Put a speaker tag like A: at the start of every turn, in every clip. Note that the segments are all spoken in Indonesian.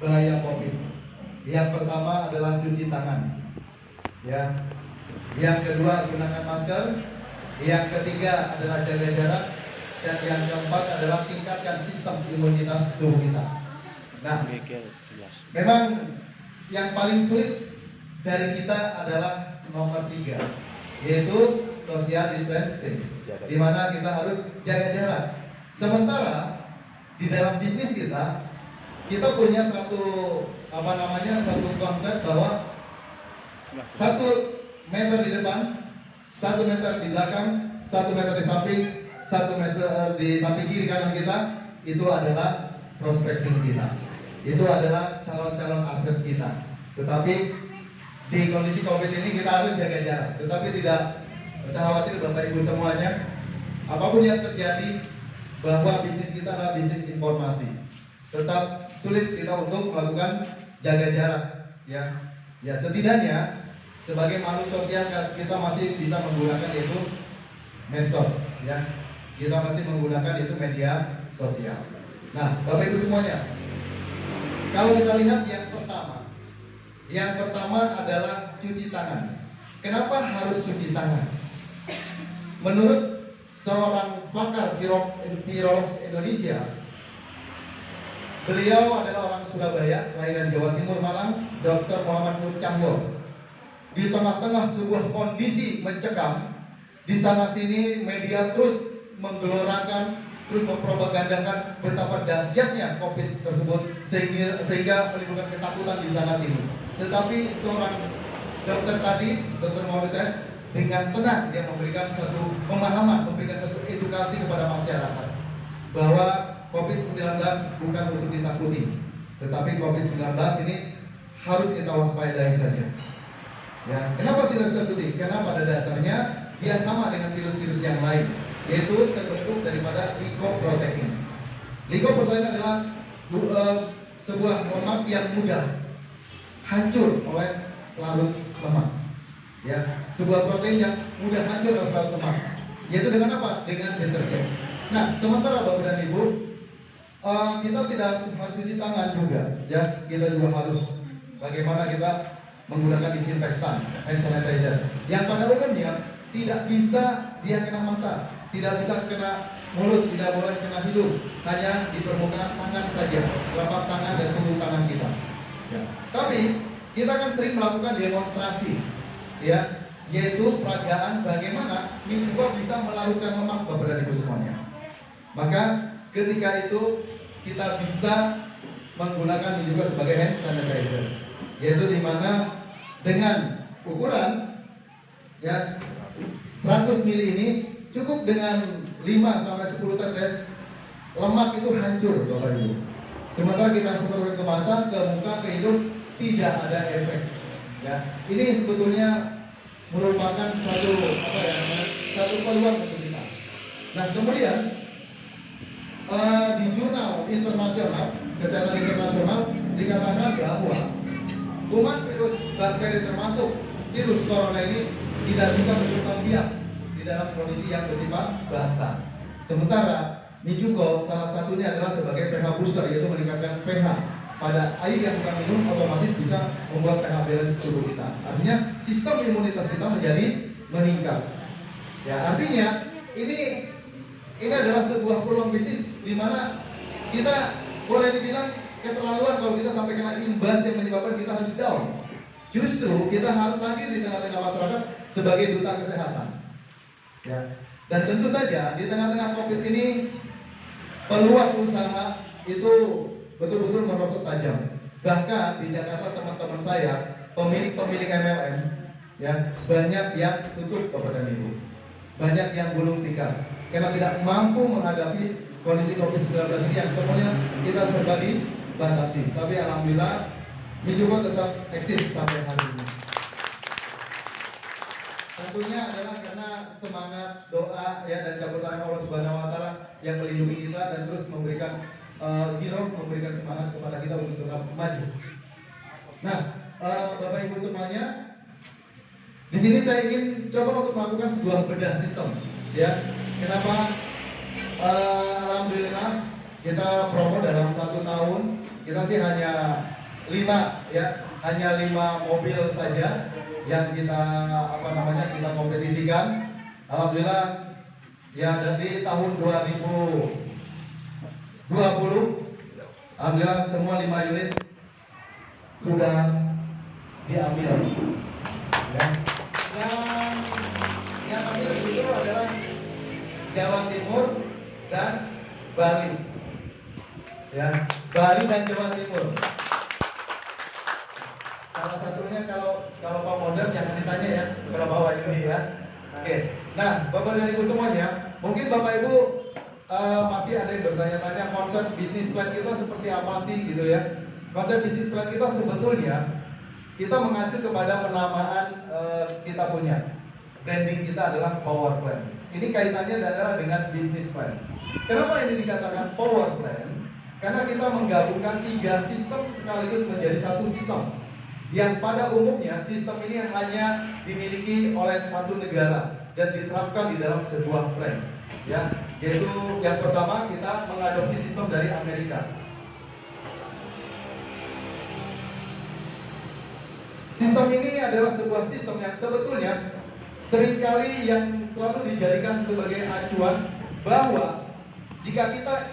A: bahaya COVID. Yang pertama adalah cuci tangan, ya. Yang kedua gunakan masker. Yang ketiga adalah jaga jarak. Dan yang keempat adalah tingkatkan sistem imunitas tubuh kita. Nah, memang yang paling sulit dari kita adalah nomor 3, yaitu social distancing, di mana kita harus jaga jarak. Sementara di dalam bisnis kita punya satu konsep bahwa 1 meter di depan, 1 meter di belakang, 1 meter di samping, 1 meter di samping kiri kanan kita, itu adalah prospecting kita. Itu adalah calon-calon aset kita. Tetapi di kondisi COVID ini kita harus jaga jarak. Tetapi tidak usah khawatir Bapak Ibu semuanya. Apapun yang terjadi, bahwa bisnis kita adalah bisnis informasi. Tetap sulit kita untuk melakukan jaga jarak. Ya setidaknya sebagai makhluk sosial kita masih bisa menggunakan itu medsos. Ya, kita masih menggunakan itu media sosial. Nah, Bapak Ibu semuanya, kalau kita lihat yang pertama adalah cuci tangan. Kenapa harus cuci tangan? Menurut seorang pakar virolog Indonesia, beliau adalah orang Surabaya, kelahiran Jawa Timur Malang, Dr. Muhammad Nur Cahyo. Di tengah-tengah sebuah kondisi mencekam, di sana sini media terus menggelorakan, terus mempropagandakan betapa dahsyatnya COVID tersebut sehingga menimbulkan ketakutan di sana sini. Tetapi seorang dokter tadi, Dr. Muhammad Cahyo, dengan tenang dia memberikan satu pemahaman, memberikan satu edukasi kepada masyarakat bahwa COVID-19 bukan untuk ditakuti, tetapi COVID-19 ini harus kita waspadai saja. Ya, kenapa tidak ditakuti? Karena pada dasarnya dia sama dengan virus-virus yang lain, yaitu terbentuk daripada likoprotein. Likoprotein adalah sebuah lemak yang mudah hancur oleh larut lemak. Ya, sebuah protein yang mudah hancur oleh larut lemak. Yaitu dengan apa? Dengan deterjen. Nah, sementara Bapak dan Ibu, kita tidak harus cuci tangan juga. Ya, kita juga harus bagaimana kita menggunakan disinfektan, hand sanitizer, yang pada umumnya tidak bisa dia kena mata, tidak bisa kena mulut, tidak boleh kena hidung, hanya di permukaan tangan saja, telapak tangan dan punggung tangan kita. Ya. Tapi kita kan sering melakukan demonstrasi, ya, yaitu peragaan bagaimana microba bisa melarutkan lemak Bapak dan Ibu semuanya. Maka ketika itu kita bisa menggunakan juga sebagai hand sanitizer, yaitu di mana dengan ukuran ya 100 ml ini cukup dengan 5 sampai 10 tetes lemak itu hancur Bapak Ibu. Sementara kita semprotkan ke mata, ke muka, ke hidung tidak ada efek. Ya, ini sebetulnya merupakan satu peluang untuk kita. Nah, kemudian di jurnal internasional kesehatan internasional dikatakan bahwa kuman virus bakteri termasuk virus corona ini tidak bisa berkembang biak di dalam kondisi yang bersifat basah. Sementara Mijuko salah satunya adalah sebagai pH booster, yaitu meningkatkan pH pada air yang kita minum, otomatis bisa membuat pH balance tubuh kita. Artinya sistem imunitas kita menjadi meningkat. Ya, artinya ini adalah sebuah peluang bisnis di mana kita boleh dibilang keterlaluan kalau kita sampai kena imbas yang menyebabkan kita harus down. Justru kita harus hadir di tengah-tengah masyarakat sebagai duta kesehatan. Ya. Dan tentu saja di tengah-tengah COVID ini peluang usaha itu betul-betul merosot tajam. Bahkan di Jakarta teman-teman saya, pemilik MLM, ya, banyak yang tutup Bapak dan Ibu. Banyak yang gulung tikar karena tidak mampu menghadapi kondisi COVID-19 ini yang semuanya kita serba dibatasi. Tapi alhamdulillah Mijuko tetap eksis sampai hari ini. Tentunya adalah karena semangat doa ya dan campur tangan Allah Subhanahu wa taala yang melindungi kita dan terus memberikan memberikan semangat kepada kita untuk tetap maju. Nah, Bapak Ibu semuanya, di sini saya ingin coba untuk melakukan sebuah bedah sistem. Ya, kenapa? Alhamdulillah kita promo dalam 1 tahun kita sih hanya 5 ya, hanya 5 mobil saja yang kita kita kompetisikan. Alhamdulillah ya, dari tahun 2020 alhamdulillah semua 5 unit sudah diambil ya. Yang ambil itu adalah Jawa Timur dan Bali ya, Bali dan Jawa Timur. Salah satunya kalau Pak Modern jangan ditanya ya, kalau bawa ini ya. Oke. Nah, Bapak dan Ibu semuanya, mungkin Bapak Ibu masih ada yang bertanya-tanya konsep bisnis plan kita seperti apa sih gitu ya. Konsep bisnis plan kita sebetulnya kita mengacu kepada penamaan kita punya. Branding kita adalah power plan. Ini kaitannya adalah dengan bisnis plan. Kenapa ini dikatakan power plan? Karena kita menggabungkan 3 sistem sekaligus menjadi satu sistem. Yang pada umumnya sistem ini hanya dimiliki oleh satu negara dan diterapkan di dalam sebuah plan, ya. Yaitu yang pertama kita mengadopsi sistem dari Amerika. Sistem ini adalah sebuah sistem yang sebetulnya seringkali yang selalu dijadikan sebagai acuan bahwa jika kita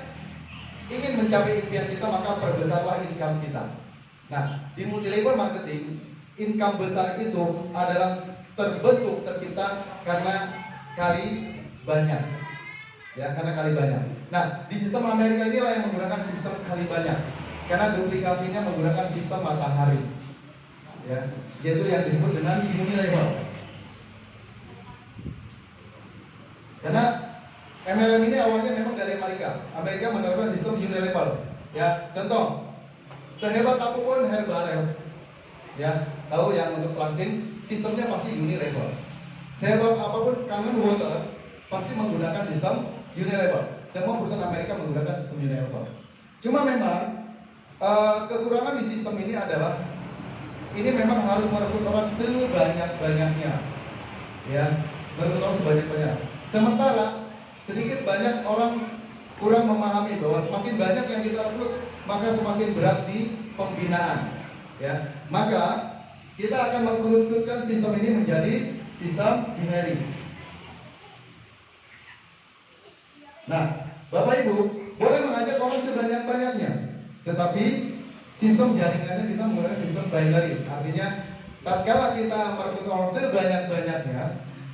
A: ingin mencapai impian kita maka perbesarlah income kita. Nah, di multi-level marketing, income besar itu adalah tercipta karena kali banyak. Ya, karena kali banyak. Nah, di sistem Amerika inilah yang menggunakan sistem kali banyak. Karena duplikasinya menggunakan sistem matahari. Ya, yaitu yang disebut dengan unilevel. Karena MLM ini awalnya memang dari Amerika. Amerika menerapkan sistem unilevel. Ya, contoh, sehebat apapun Herbalife, ya, tahu yang untuk langsing, sistemnya pasti unilevel. Sehebat apapun Kangen Water, pasti menggunakan sistem unilevel. Semua perusahaan Amerika menggunakan sistem unilevel. Cuma memang kekurangan di sistem ini adalah ini memang harus merekrut orang sebanyak-banyaknya, ya, merekrut orang sebanyak-banyak. Sementara sedikit banyak orang kurang memahami bahwa semakin banyak yang kita rekrut maka semakin berat di pembinaan, ya. Maka kita akan mengkerucutkan sistem ini menjadi sistem binary. Nah, Bapak Ibu boleh mengajak orang sebanyak-banyaknya, tetapi sistem jaringannya kita menggunakan sistem binary. Artinya, tatkala kita merekrut orang sebanyak-banyaknya,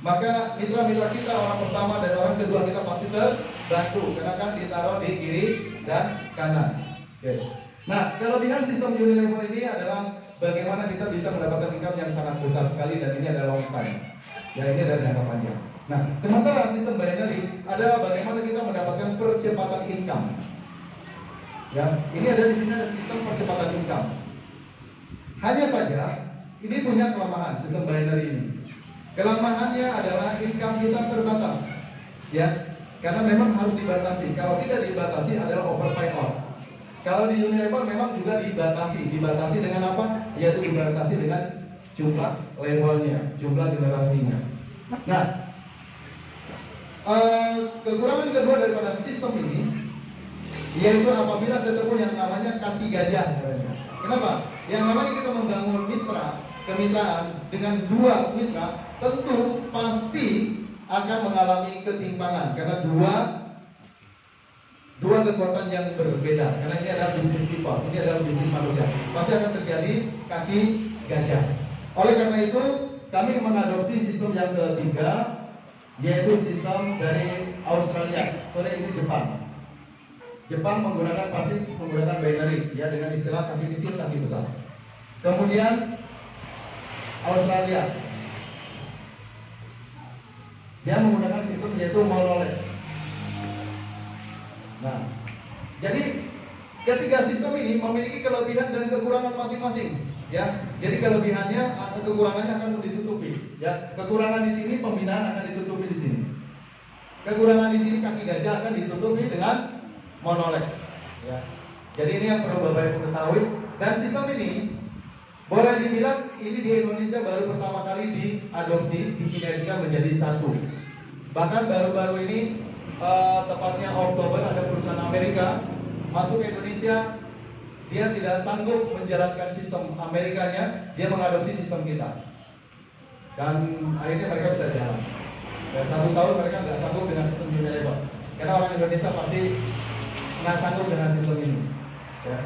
A: maka mitra-mitra kita orang pertama dan orang kedua kita pasti terbantu karena kan ditaruh di kiri dan kanan. Oke. Nah, kelebihan sistem unilevel ini adalah bagaimana kita bisa mendapatkan income yang sangat besar sekali dan ini adalah long time. Ya, ini adalah jangka panjang. Nah, sementara sistem binary adalah bagaimana kita mendapatkan percepatan income. Ya, ini ada di sini ada sistem percepatan income. Hanya saja ini punya kelemahan sistem binary ini. Kelemahannya adalah income kita terbatas, ya, karena memang harus dibatasi. Kalau tidak dibatasi adalah over payout. Kalau di unilevel memang juga dibatasi dengan apa? Yaitu dibatasi dengan jumlah levelnya, jumlah generasinya. Nah, kekurangan kedua daripada sistem ini yaitu apabila ketemu yang namanya kaki gajah. Kenapa? Yang namanya kita membangun kemitraan dengan 2 mitra tentu pasti akan mengalami ketimpangan karena dua kekuatan yang berbeda. Karena ini adalah bisnis people, ini adalah bisnis manusia. Pasti akan terjadi kaki gajah. Oleh karena itu, kami mengadopsi sistem yang ketiga, yaitu sistem dari Australia. Ini Jepang. Jepang pasti menggunakan binary, ya, dengan istilah kaki kecil, kaki besar. Kemudian Australia, dia menggunakan sistem yaitu monolith. Nah, jadi ketiga sistem ini memiliki kelebihan dan kekurangan masing-masing, ya. Jadi kelebihannya atau kekurangannya akan ditutupi, ya. Kekurangan di sini pembinaan akan ditutupi di sini. Kekurangan di sini kaki gajah akan ditutupi dengan monolith, ya. Jadi ini yang perlu Bapak Ibu ketahui. Dan sistem ini boleh dibilang ini di Indonesia baru pertama kali diadopsi, disinergikan menjadi satu. Bahkan baru-baru ini tepatnya Oktober ada perusahaan Amerika masuk ke Indonesia dia tidak sanggup menjalankan sistem Amerikanya, dia mengadopsi sistem kita. Dan akhirnya mereka bisa jalan. Dan 1 tahun mereka nggak sanggup dengan sistem Unilever. Karena orang Indonesia pasti nggak sanggup dengan sistem ini. Ya.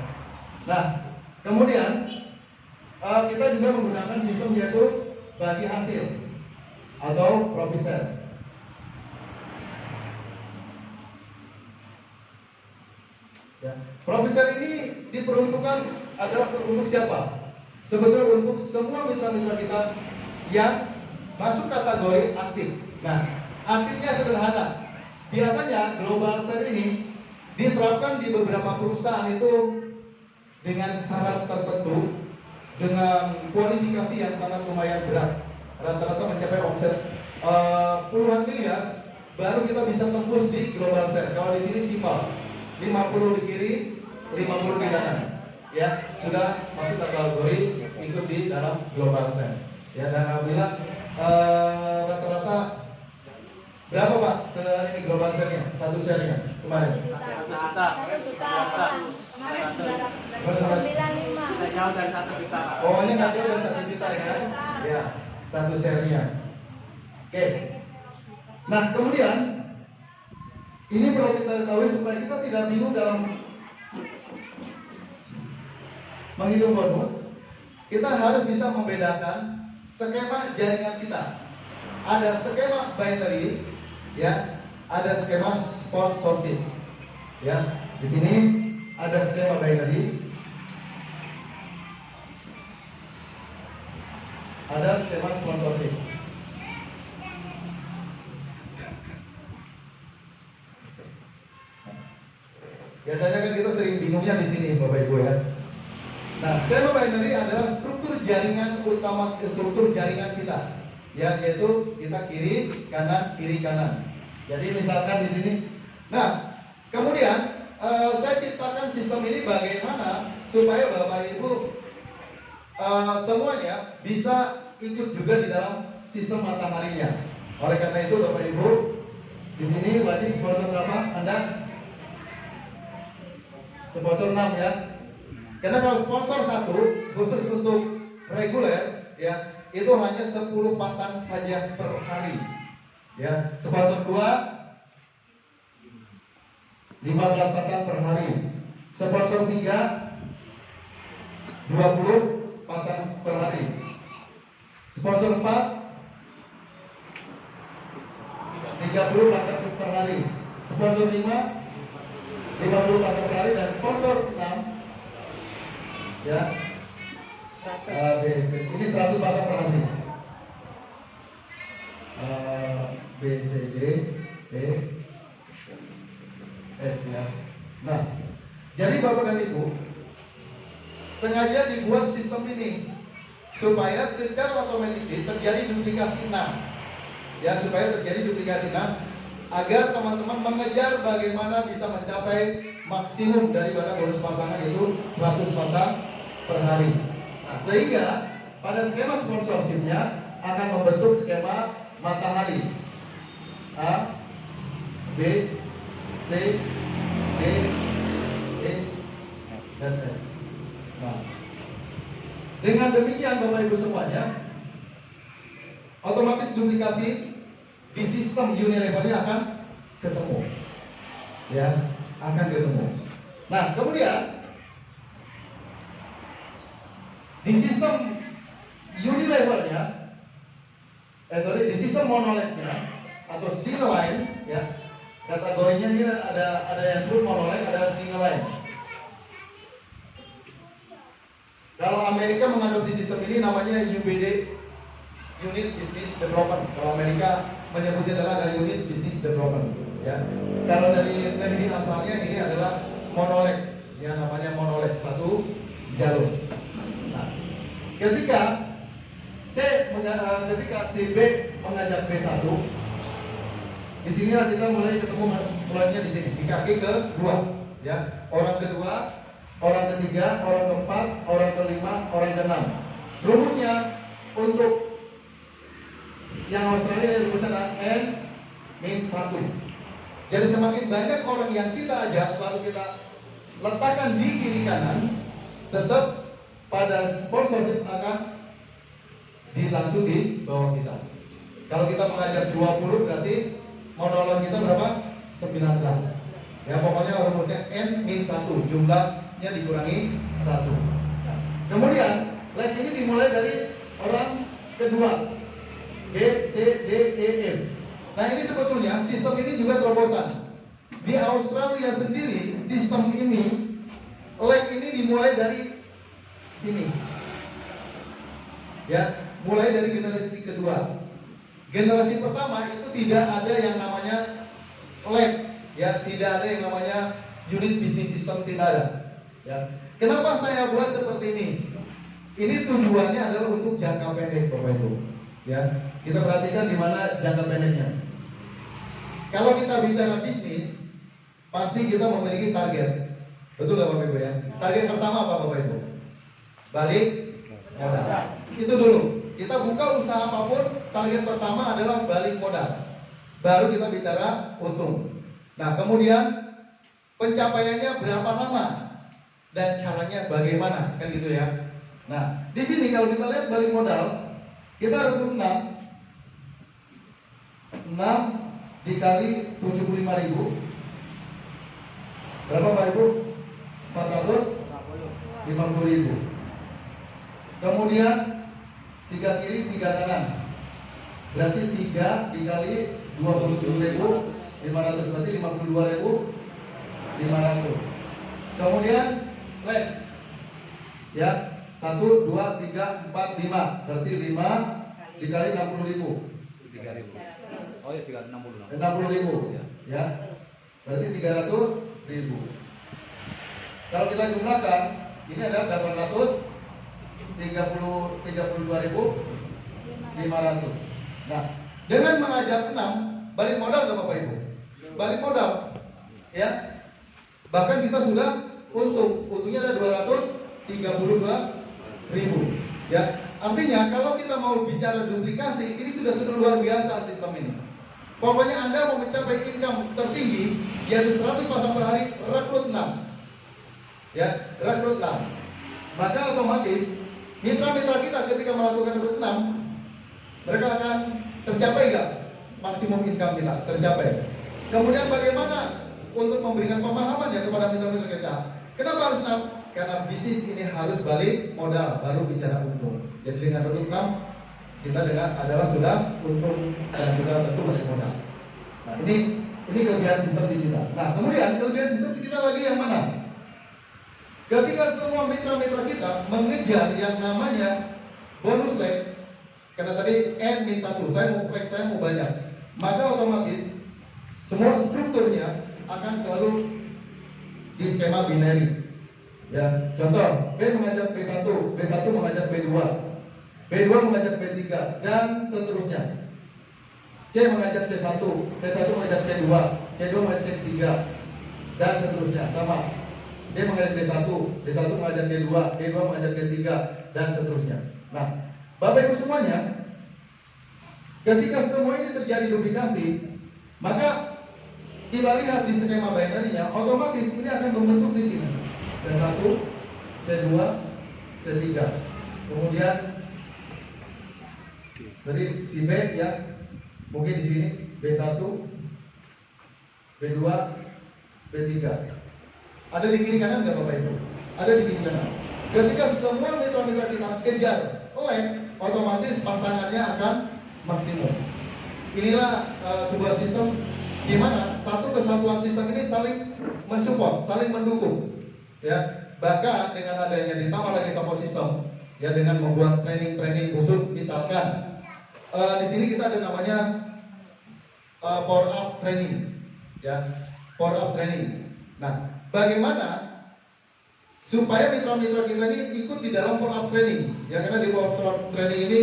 A: Nah, kemudian kita juga menggunakan sistem yaitu bagi hasil atau profit share. Ya. Profit share ini diperuntukkan adalah untuk siapa? Sebetulnya untuk semua mitra-mitra kita yang masuk kategori aktif. Nah, aktifnya sederhana. Biasanya global share ini diterapkan di beberapa perusahaan itu dengan syarat tertentu, dengan kualifikasi yang sangat lumayan berat. Rata-rata mencapai omset puluhan miliar, baru kita bisa tembus di global share. Kalau di sini simpel, 50 di kiri, 50 di kanan. Ya, sudah masuk kategori ikut di dalam global share. Ya, dan alhamdulillah rata-rata berapa Pak ini global share-nya? Satu share-nya kemarin?
B: 1 juta. Kemarin 995. Tidak jauh dari 1 juta.
A: Pokoknya nggak jauh dari 1 juta ya? Ya, satu share-nya. Oke. Nah, kemudian ini perlu kita ketahui supaya kita tidak bingung dalam menghitung bonus. Kita harus bisa membedakan skema jaringan kita. Ada skema binary, ya, ada skema sponsorship. Ya, di sini ada skema binary, ada skema sponsorship. Biasanya kan kita sering bingungnya di sini, Bapak Ibu ya. Nah, skema binary adalah struktur jaringan utama, struktur jaringan kita, ya, yaitu kita kiri kanan. Jadi misalkan di sini. Nah, kemudian saya ciptakan sistem ini bagaimana supaya Bapak Ibu semuanya bisa ikut juga di dalam sistem mataharinya. Oleh karena itu Bapak Ibu di sini wajib sponsor berapa? Anda sponsor 6 ya. Karena kalau sponsor 1 khusus untuk reguler ya, itu hanya 10 pasang saja per hari. Ya, sponsor 2 15 pasang per hari. Sponsor 3 20 pasang per hari. Sponsor 4 30 pasang per hari. Sponsor 5 50 pasang per hari, dan sponsor 6 ya B, C. Ini 100 pasang per hari. B, C, D, E, F ya. Nah, jadi Bapak dan Ibu sengaja dibuat sistem ini supaya secara otomatis terjadi duplikasi 6. Ya, supaya terjadi duplikasi 6 agar teman-teman mengejar bagaimana bisa mencapai maksimum daripada bonus pasangan, itu 100 pasang per hari. Nah, sehingga pada skema sponsorshipnya akan membentuk skema matahari A, B, C, D, E, dan F. Nah, dengan demikian Bapak Ibu semuanya, otomatis duplikasi di sistem Unilever-nya akan ketemu, ya, akan ketemu. Nah, kemudian di sistem Unilever-nya, di sistem monolith-nya atau single line, ya, kategorinya ini ada yang disebut monolith, ada single line. Kalau Amerika mengadopsi sistem ini namanya UBD, Unit Business Development. Kalau Amerika menyebutnya adalah ada Unit Business Development, ya. Kalau dari negeri asalnya ini adalah monolith, ya, namanya monolith, satu jalur. Nah, ketika si B mengajak B1, disinilah kita mulai ketemu mulainya di sini, di kaki kedua, ya. Orang kedua, orang ketiga, orang keempat, orang kelima, orang keenam. Rumusnya untuk yang Australia disebut N min 1. Jadi semakin banyak orang yang kita ajak lalu kita letakkan di kiri kanan, tetap pada sponsorship akan langsung di bawah kita. Kalau kita mengajak 20 berarti monolog kita berapa? 19. Ya pokoknya rumusnya N-1, jumlahnya dikurangi 1. Kemudian leg ini dimulai dari orang kedua, B, C, D, E, F. Nah ini sebetulnya sistem ini juga terobosan. Di Australia sendiri sistem ini leg ini dimulai dari sini. Ya, mulai dari generasi kedua. Generasi pertama itu tidak ada yang namanya leg, ya, tidak ada yang namanya unit business system, tidak ada. Ya. Kenapa saya buat seperti ini? Ini tujuannya adalah untuk jangka pendek, Bapak Ibu. Ya, kita perhatikan di mana jangka pendeknya. Kalau kita bicara bisnis, pasti kita memiliki target. Betul nggak Bapak Ibu ya? Target pertama apa Bapak Ibu? Balik modal. Itu dulu. Kita buka usaha apapun, target pertama adalah balik modal. Baru kita bicara untung. Nah, kemudian pencapaiannya berapa lama dan caranya bagaimana, kan gitu ya. Nah, di sini kalau kita lihat balik modal, kita harus 6 dikali 75.000. Berapa Pak Ibu? 450.000. Kemudian 3 kiri 3 kanan, berarti 3 dikali 27.500, berarti 52.500. Kemudian leg, ya, 1, 2, 3, 4, 5, berarti 5 dikali 60.000.
C: 3.000. Oh ya, 60.000.
A: 60.000, ya, berarti 300.000. Kalau kita jumlahkan, ini adalah 832.500. Nah, dengan mengajak 6, balik modal nggak Bapak Ibu? Balik modal, ya. Bahkan kita sudah untungnya ada 232.000, ya. Artinya kalau kita mau bicara duplikasi, ini sudah luar biasa sistem ini. Pokoknya Anda mau mencapai income tertinggi, yaitu 100 pasang per hari, rekrut 6, ya, rekrut 6. Maka otomatis mitra-mitra kita ketika melakukan rekrut 6, mereka akan tercapai nggak maksimum income kita? Tercapai. Kemudian bagaimana untuk memberikan pemahaman ya kepada mitra-mitra kita? Kenapa harus 6? Karena bisnis ini harus balik modal, baru bicara untung. Jadi dengan rekrut 6, kita adalah sudah untung dan sudah tentu balik modal. Nah ini kelebihan sistem digital. Nah kemudian kelebihan sistem digital lagi yang mana? Ketika semua mitra-mitra kita mengejar yang namanya bonus leg, karena tadi N-1, saya mau banyak, maka otomatis semua strukturnya akan selalu di skema binary. Ya, contoh, B mengajak B1, B1 mengajak B2, B2 mengajak B3, dan seterusnya. C mengajak C1, C1 mengajak C2, C2 mengajak C3, dan seterusnya, sama. D mengajak D1, D1 mengajak D2, D2 mengajak D3, dan seterusnya. Nah, Bapak Ibu semuanya, ketika semua ini terjadi duplikasi, maka kita lihat di skema binary-nya, otomatis ini akan membentuk di sini C1, C2, C3. Kemudian dari si B ya, mungkin di sini B1, B2, B3. Ada di kiri kanan nggak Bapak Ibu? Ada di kiri kanan. Ketika semua mitra-mitra kita kejar leg, otomatis pasangannya akan maksimum. Inilah sebuah sistem di mana satu kesatuan sistem ini saling mensupport, saling mendukung. Ya, bahkan dengan adanya ditambah lagi support system, ya dengan membuat training khusus, misalkan di sini kita ada namanya power up training, ya, power up training. Nah, bagaimana supaya mitra-mitra kita ini ikut di dalam power up training? Ya, karena di power up training ini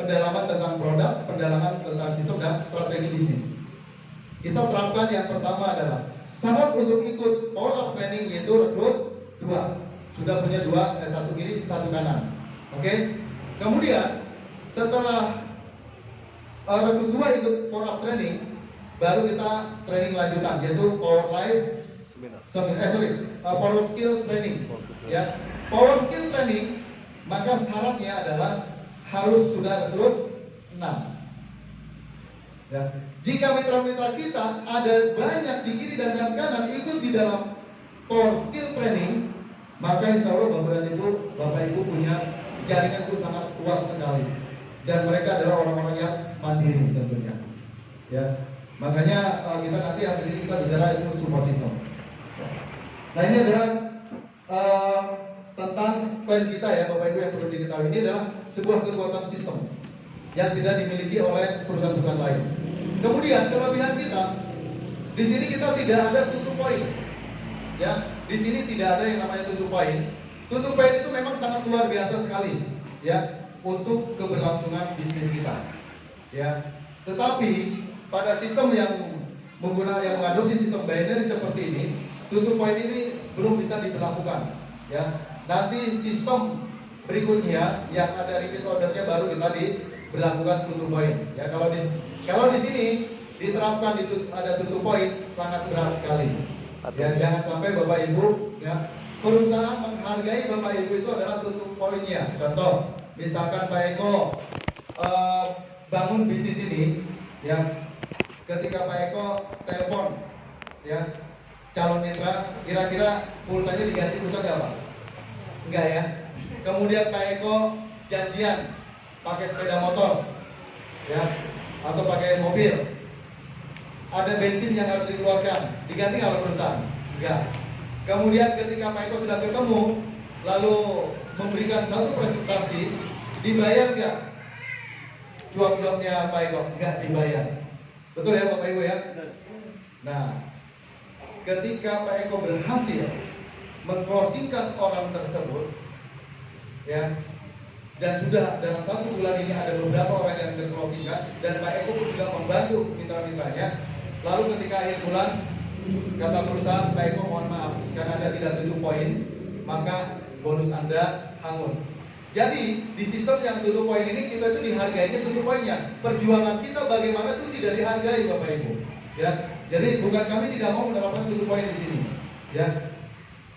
A: pendalaman tentang produk, pendalaman tentang sistem dan strategi bisnis. Kita terapkan yang pertama adalah syarat untuk ikut power up training yaitu rekrut 2. Sudah punya 2, satu kiri, satu kanan. Oke. Kemudian setelah rekrut 2 ikut power up training, baru kita training lanjutan yaitu power life power skill training, ya. Power skill training, maka syaratnya adalah harus sudah rekrut 6. Ya. Jika mitra-mitra kita ada banyak di kiri dan kanan ikut di dalam power skill training, maka insya Allah Bapak Ibu punya jaringan itu sangat kuat sekali. Dan mereka adalah orang-orang yang mandiri tentunya. Ya. Makanya kita nanti habis ini kita bicara itu support system. Nah ini adalah tentang plan kita ya Bapak Ibu yang perlu diketahui. Ini adalah sebuah kekuatan sistem yang tidak dimiliki oleh perusahaan-perusahaan lain. Kemudian kelebihan kita, di sini kita tidak ada tutup poin. Ya, di sini tidak ada yang namanya tutup poin. Tutup poin itu memang sangat luar biasa sekali, ya, untuk keberlangsungan bisnis kita. Ya, tetapi pada sistem yang mengadopsi sistem binary seperti ini, tutup poin ini belum bisa diberlakukan. Ya, nanti sistem berikutnya yang ada repeat ordernya baru kita diberlakukan tutup poin. Ya, kalau di sini diterapkan ada tutup poin sangat berat sekali. Ya, jangan sampai Bapak Ibu ya perusahaan menghargai Bapak Ibu itu adalah tutup poinnya. Contoh, misalkan Pak Eko bangun bisnis ini, ya, ketika Pak Eko telepon, ya, calon mitra, kira-kira pulsanya diganti pulsa nggak Pak? Enggak ya. Kemudian Pak Eko janjian pakai sepeda motor, ya, atau pakai mobil, ada bensin yang harus dikeluarkan, diganti nggak oleh perusahaan? Enggak. Kemudian ketika Pak Eko sudah ketemu, lalu memberikan satu presentasi, dibayar nggak? Cuap-cuapnya Pak Eko? Nggak dibayar. Betul ya Bapak Ibu ya? Nah, ketika Pak Eko berhasil mengclosingkan orang tersebut, ya, dan sudah dalam 1 bulan ini ada beberapa orang yang terclosingkan, dan Pak Eko pun juga membantu mitra-mitranya. Lalu ketika akhir bulan, kata perusahaan, Pak Eko mohon maaf karena Anda tidak tutup poin, maka bonus Anda hangus. Jadi di sistem yang tutup poin ini kita itu dihargainya tutup poinnya. Perjuangan kita bagaimana itu tidak dihargai Bapak Ibu. Ya, jadi bukan kami tidak mau menerapkan tutup poin di sini. Ya,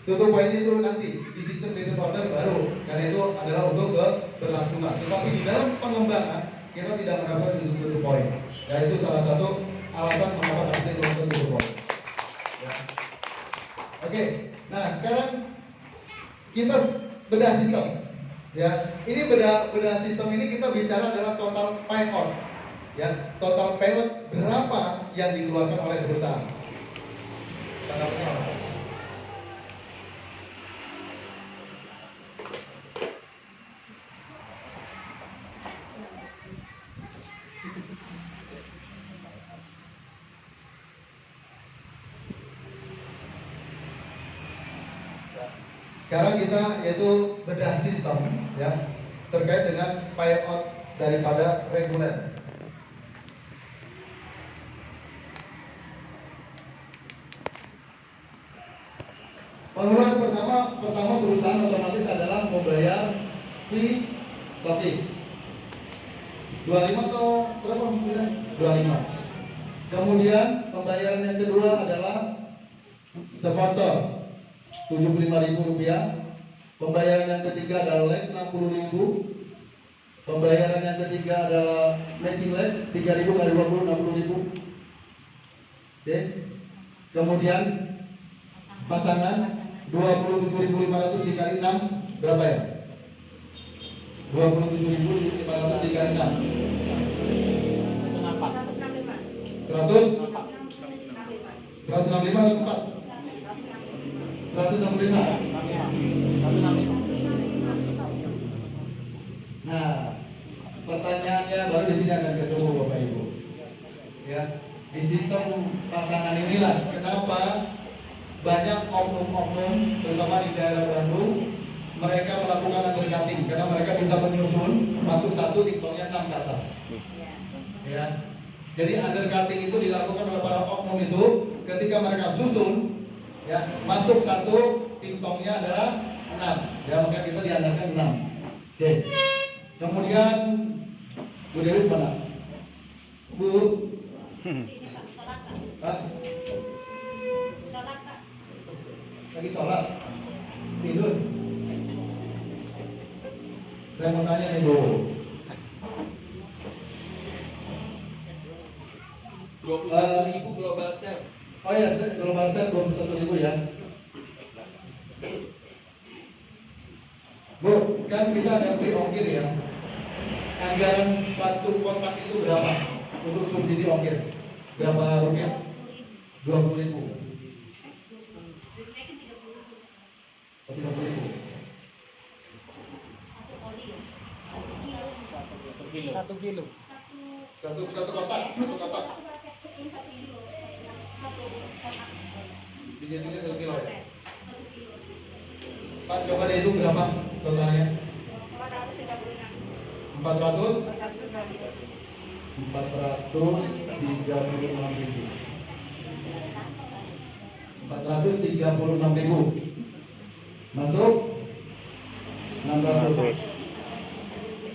A: tutup poin itu nanti di sistem repeat order baru, karena itu adalah untuk keberlangsungan. Tetapi di dalam pengembangan kita tidak menerapkan tutup poin. Ya, itu salah satu alasan mengapa kami melakukan tutup poin. Ya. Oke, nah sekarang kita bedah sistem. Ya, ini bedah sistem ini kita bicara adalah total payout. Ya, total payout berapa yang dikeluarkan oleh perusahaan? Tanggapannya apa? Sekarang kita yaitu bedah sistem ya terkait dengan payout daripada reguler. Pengeluaran pertama perusahaan otomatis adalah membayar fee stokis 25 atau berapa? 25. Kemudian pembayaran yang kedua adalah sponsor Rp75.000. Pembayaran yang ketiga adalah lab Rp60.000. Pembayaran yang ketiga adalah matching lab 3.000 kali 20 60.000. Oke. Kemudian pasangan 27.500 dikali 6 berapa ya? 27.500 dikali 6 100 165 atau 4? 165. Nah, pertanyaannya baru di sini akan ketemu Bapak Ibu. Ya, di sistem pasangan inilah kenapa banyak oknum-oknum terutama di daerah Bandung mereka melakukan undercutting karena mereka bisa menyusun masuk satu TikToknya 6 ke atas. Ya. Jadi undercutting itu dilakukan oleh para oknum itu ketika mereka susun ya masuk satu TikToknya adalah 6 ya maka kita diandalkan 6. Oke. Kemudian Bu Dewi mana? Bu Hah? Lagi sholat tidur Saya mau tanya nih Bu.
C: 21.000 global share.
A: Oh ya, global share 21.000 ya. Bu, kan kita ada beli ongkir ya. Anggaran satu kotak itu berapa untuk subsidi ongkir? Berapa rupiah? 20.000. Oh, 30.000.
D: 1 kilo.
A: Satu kotak, satu kotak. Tiga 1 kilo ya. Pak, coba deh itu berapa totalnya? 436.000. 436.000. Masuk 600.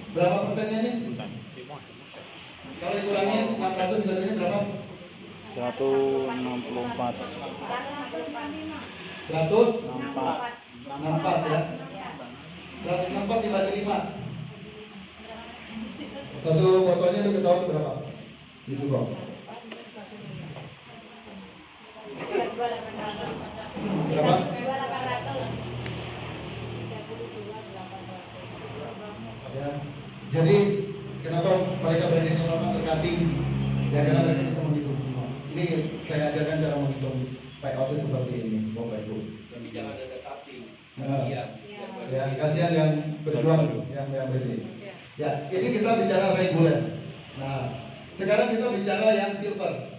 A: Berapa persennya nih? Kalau dikurangin 600 ini berapa?
D: 164.
A: 164 ya. 164 dibagi 5. Satu botolnya udah ketahuan berapa? Di Sugong. Berapa? Ya. Jadi kenapa mereka banyaknya orang berkati? Ya karena mereka bisa menghitung semua. Ini saya ajarkan cara menghitung payout seperti ini, Bapak Ibu.
C: Tapi jangan ada tapi.
A: Nah,
C: Kasihan.
A: ya kasihan yang berjuang, yang berdiri. Ya, ini kita bicara reguler. Nah, sekarang kita bicara yang silver.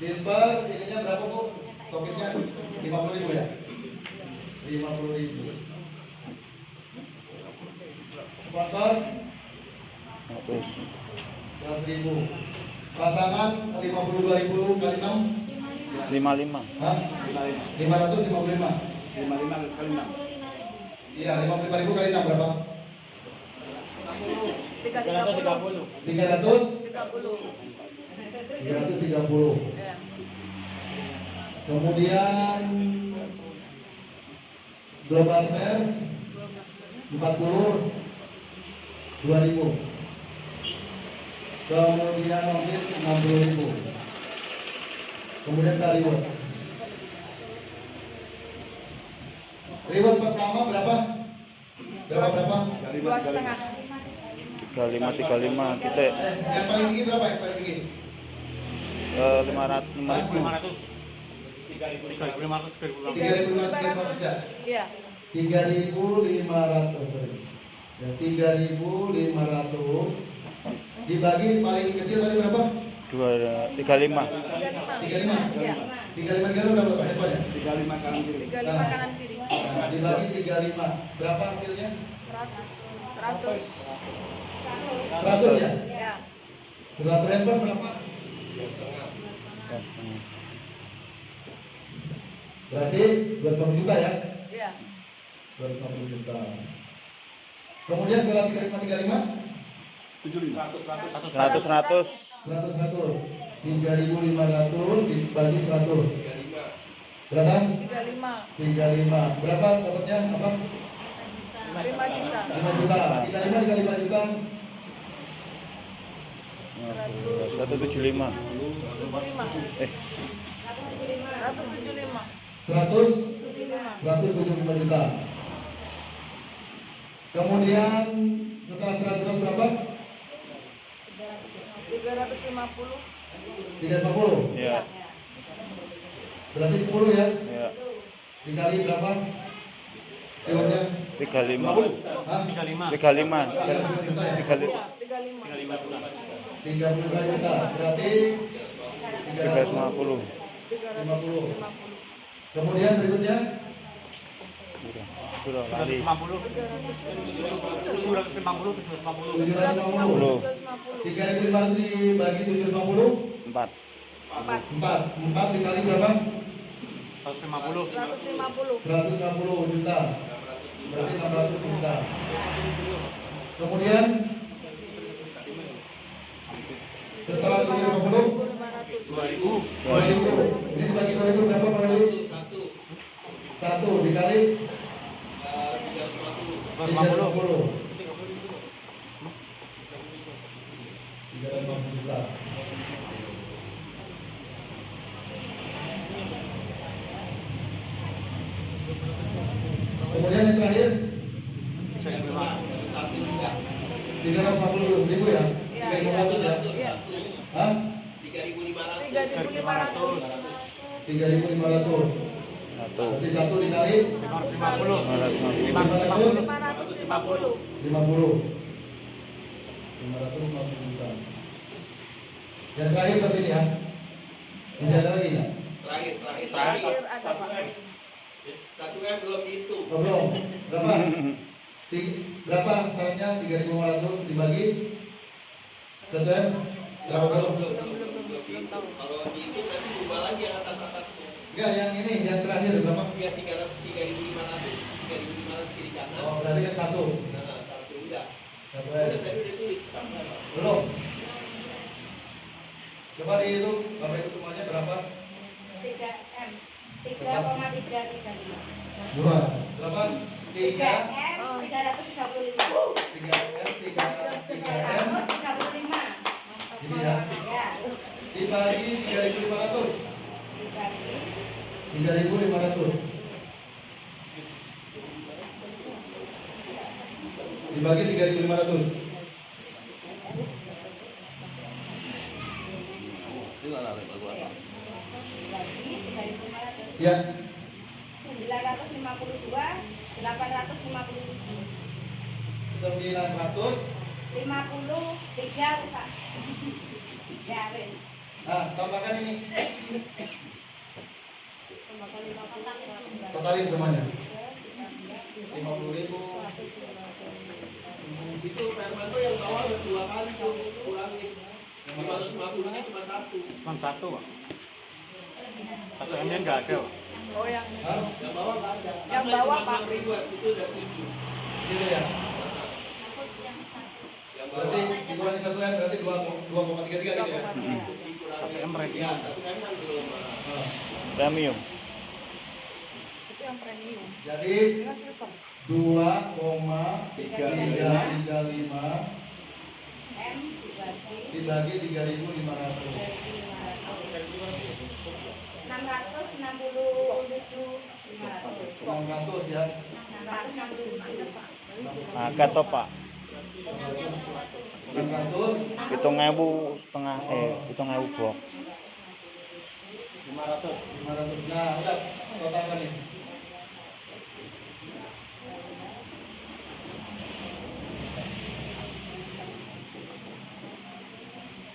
A: Silver ininya berapa Bu? Toketnya 50.000 ya? 50.000. Sponsor 100.000. Pasangan 52.000 kali 6.
D: 55.
A: Hah? 555.
C: 55 kali 6.
A: Iya, 55.000 kali 6 berapa?
B: 330.
A: 330.
B: Ya.
A: Kemudian global share 42.000. Kemudian ongkir 60.000. Kemudian reward. Reward pertama berapa? Berapa?
B: 2,5.
D: 35 titik.
A: Yang paling tinggi berapa? Yang paling tinggi?
D: 500.
A: 3.500 ya?
B: Iya.
A: 3.500 sorry. Ya, 3.500 dibagi paling kecil tadi berapa?
D: 35.
B: 35.
A: 35.
B: Iya.
A: 35 kilo berapa Pak? Handphone ya?
C: 35 kanan kiri.
B: 35 kanan kiri.
A: Nah, dibagi 35. Berapa hasilnya?
B: 100.
A: 100 ya?
B: Iya.
A: 100 handphone berapa? Berarti 250 juta ya?
B: Iya.
A: 250 juta. Kemudian setelah 35
D: 100.
A: 3.500 dibagi 100 berapa? 35. Berapa dapatnya? Apa?
B: 5 juta.
A: 5 juta. 35 dikali 5 juta
D: 175.
B: 75.
A: 175 juta. Kemudian setelah 100 berapa?
B: 350.
A: 350.
D: Ya.
A: Berarti 10 ya?
D: Ya.
A: Dikali berapa? Rewardnya?
D: 35.
A: Hah?
D: 35.
A: 30 juta ya?
D: 35.
A: 35 juta. Berarti
D: 350.
A: 350. Kemudian berikutnya
D: Sudah lari.
A: 750. 3.500 dibagi 750
D: 4.
A: 4 dikali berapa?
B: 150.
A: 150 juta. Berarti 600 juta. Kemudian setelah 750
B: 500.
A: 2.000. Ini dibagi 2.000 berapa Pak Wali? 1 dikali
C: 350.
A: 350. 350 juta. Kemudian yang terakhir 350 ribu ya? 3.500 ya?
B: Iya.
A: Hah?
C: 3.500.
B: 3.500.
A: 3.500.
D: Satu.
A: Berarti 1 dikali
B: 550.
A: 550
B: 550.
A: 550 juta. Yang terakhir berarti ini ya? Masih ada lagi nggak?
C: Terakhir.
B: Terakhir ada Pak.
C: 1M belum dihitung.
A: Oh, belum. Berapa? Berapa syaratnya? 3.500 dibagi 1M? Berapa belum?
B: Belum tahu.
C: Kalau dihitung nanti berubah lagi yang atas-atas.
A: Enggak, yang ini, yang terakhir berapa?
C: Ya 3.500 kiri kanan.
A: Oh, berarti kan 1.
C: Nah, 1 udah.
A: 1M.
C: Tadi udah tulis.
A: Belum. Coba dihitung Bapak Ibu semuanya berapa?
B: 3M. 3,335.
A: Dua. Berapa? 3
B: 3M 335.
A: 3M 3M
B: 335.
A: Ini ya.
B: Ya.
A: Dibagi 3.500.
B: Dibagi
A: 3.500 dibagi 3.500.
B: dibagi 3.500.
A: Ya.
B: 952 857.
A: 900.
B: 53 Pak. Ya, wes.
A: Nah, tambahkan ini.
B: Tambahkan 50.
A: Totalin semuanya. 50.000.
C: Itu Hermanto yang bawah udah 2 kali tuh kurangin. 550 ini cuma 1.
E: Cuma satu, Pak. Satu M-nya nggak ada, Pak.
B: Oh, yang
A: Hah?
C: Yang bawah nggak ada.
B: Yang
C: Karena
B: bawah,
C: cuma
B: Pak.
C: 6 ribuan, itu udah 7.
A: Gitu ya.
C: Yang
A: Berarti
C: bawah
A: dikurangi 1M berarti 2,33 gitu ya.
C: dikurangi.
E: 1M rating.
C: Ya, 1M kan belum.
A: Nah,
D: Premium.
B: itu yang premium.
A: jadi
B: Dengan silver.
A: 2,335
B: M dibagi
A: dibagi 3.500. 600 ya.
B: 667 Pak.
D: Agak toh Pak.
A: 600
D: 7.500 box.
A: 500. Nah, udah totalkan nih.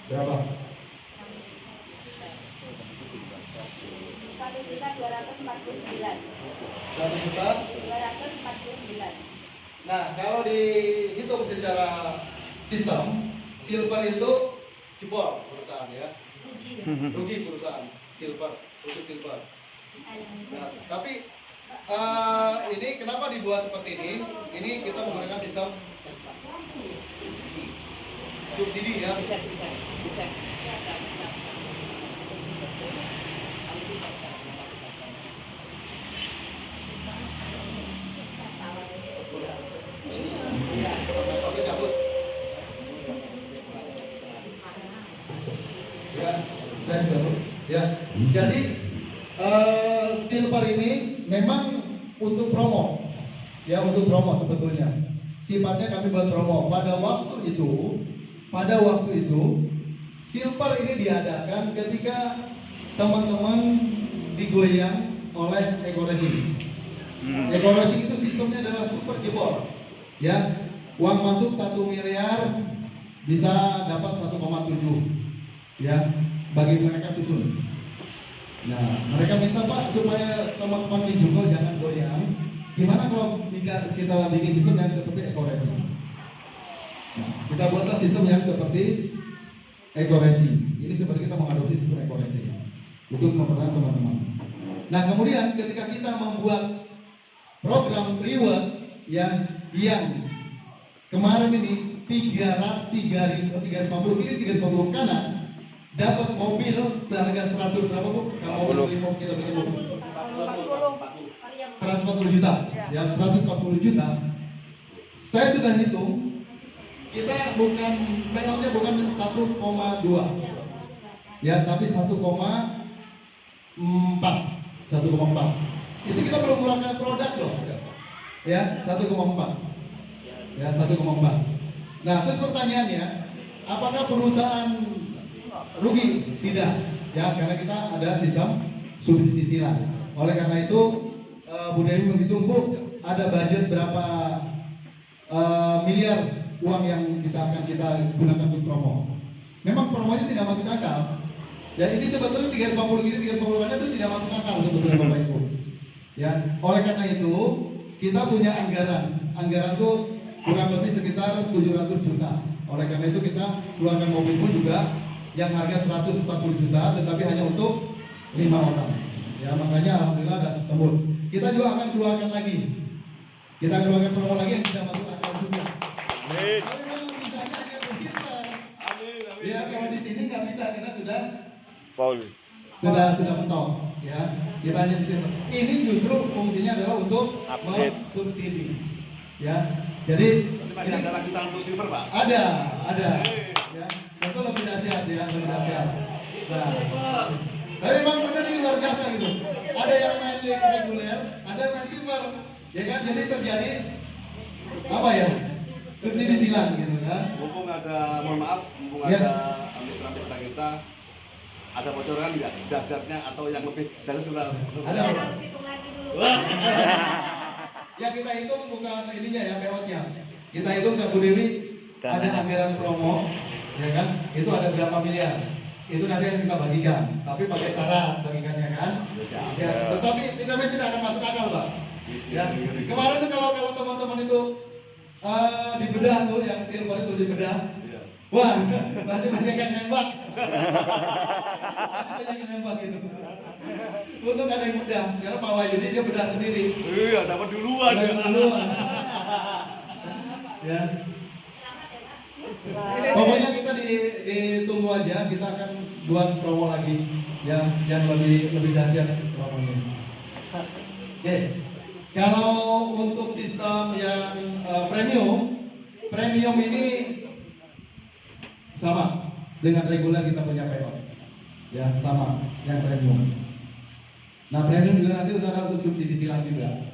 A: Berapa?
B: 1.249.
A: 1 juta.
B: 249.
A: Nah, kalau dihitung secara sistem, silver itu jebol perusahaan ya. Rugi perusahaan silver, untuk silver. Nah, tapi ini kenapa dibuat seperti ini? Ini kita menggunakan sistem subsidi ya. Oke, cabut. Ya, saya cabut. Ya, jadi silver ini memang untuk promo, ya untuk promo sebetulnya. Sifatnya kami buat promo. Pada waktu itu, silver ini diadakan ketika teman-teman digoyang oleh eco-racing. Eco-racing itu sistemnya adalah super jebol. Ya, uang masuk 1 miliar bisa dapat 1,7. Ya, bagi mereka susun. Nah, mereka minta Pak supaya teman-teman di Jugo jangan goyang. Gimana kalau kita bikin sistem yang seperti eco-racing? Nah, kita buatlah sistem yang seperti eco-racing. Ini seperti kita mengadopsi sistem eco-racing untuk mempertahankan teman-teman. Nah, kemudian ketika kita membuat program reward yang kemarin ini 350 kiri 350 kanan dapat mobil seharga 100 berapa Bu? Kalau mobil kita bikin
B: 40.
A: 140 juta. Ya, 140 juta. Saya sudah hitung, kita bukan payoutnya bukan 1,2. Ya, tapi 1,4. 1,4. Itu kita belum keluarkan produk loh. Ya, 1,4. Ya, 1,4. Nah, terus pertanyaannya, apakah perusahaan rugi? Tidak. Ya, karena kita ada sistem subsidi silang. Oleh karena itu, Bu Dewi menghitung, Bu, ada budget berapa miliar uang yang kita gunakan untuk promo. Memang promonya tidak masuk akal. Ya, ini sebetulnya 350 gini, 350 itu tidak masuk akal sebetulnya Bapak Ibu. Ya, oleh karena itu kita punya anggaran. Anggaran itu kurang lebih sekitar 700 juta. Oleh karena itu kita keluarkan mobil pun juga yang harga 140 juta, tetapi hanya untuk 5 orang. Ya, makanya alhamdulillah ada tembus. Kita juga akan keluarkan lagi. Kita keluarkan promo lagi yang tidak masuk akal juga.
D: Amin.
A: Tapi memang bisanya hanya begitu. Ya, kalau di sini nggak bisa karena sudah
D: Paul.
A: mentok. Ya, kita hanya bisa. Ini justru fungsinya adalah untuk
D: Upgrade.
A: subsidi. Ya, jadi
C: Ini ada lagi tahun untuk silver, Pak.
A: ada. Ya, itu lebih dahsyat ya, lebih dahsyat. Nah, tapi memang benar ini luar biasa gitu. Ada yang main di reguler, ada yang main silver, ya kan? Jadi terjadi apa ya? Subsidi silang gitu kan?
C: Mumpung ada, mohon maaf, mumpung
A: Ya.
C: ada mitra kita, ada bocoran tidak dasarnya atau yang lebih dari sudah
A: Ada.
B: Harus hitung lagi dulu.
A: Yang kita hitung bukan ininya ya, payoutnya. Kita hitung ke Bu Dewi ada
D: Dananya.
A: anggaran promo, ya kan? Itu ada berapa miliar? Itu nanti yang kita bagikan, tapi pakai cara bagikannya kan? Ya, tetapi tidak akan masuk akal, Pak. Ya, kemarin tuh kalau teman-teman itu dibedah tuh, yang silver itu dibedah, wah, masih banyak yang nembak. Masih banyak yang nembak gitu. Untung ada yang bedah, karena Pak Wahyudi dia bedah sendiri.
C: Iya, dapat duluan ya.
A: Ya. Pokoknya kita ditunggu aja, kita akan buat promo lagi ya, yang lebih dahsyat promonya. Oke. Kalau untuk sistem yang premium ini sama dengan reguler kita punya payout. Ya, sama yang premium. Nah, premium juga nanti udah untuk subsidi silang juga.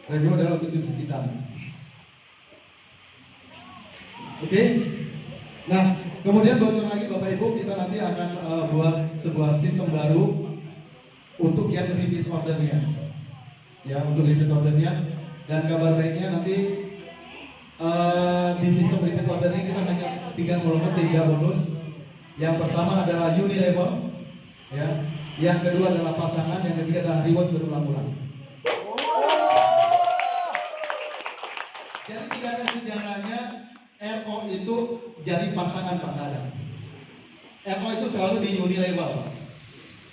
A: Premium adalah untuk subsidi silang. Oke. Nah, kemudian bocor lagi Bapak Ibu, kita nanti akan buat sebuah sistem baru untuk yang repeat ordernya. Ya, untuk repeat ordernya. Dan kabar baiknya nanti di sistem repeat ordernya kita hanya 3 bonus. Yang pertama adalah unilevel, ya. Yang kedua adalah pasangan, yang ketiga adalah reward berulang-ulang. Jadi tidak ada sejarahnya RO itu jadi pasangan Pak, ada. RO itu selalu di unilevel.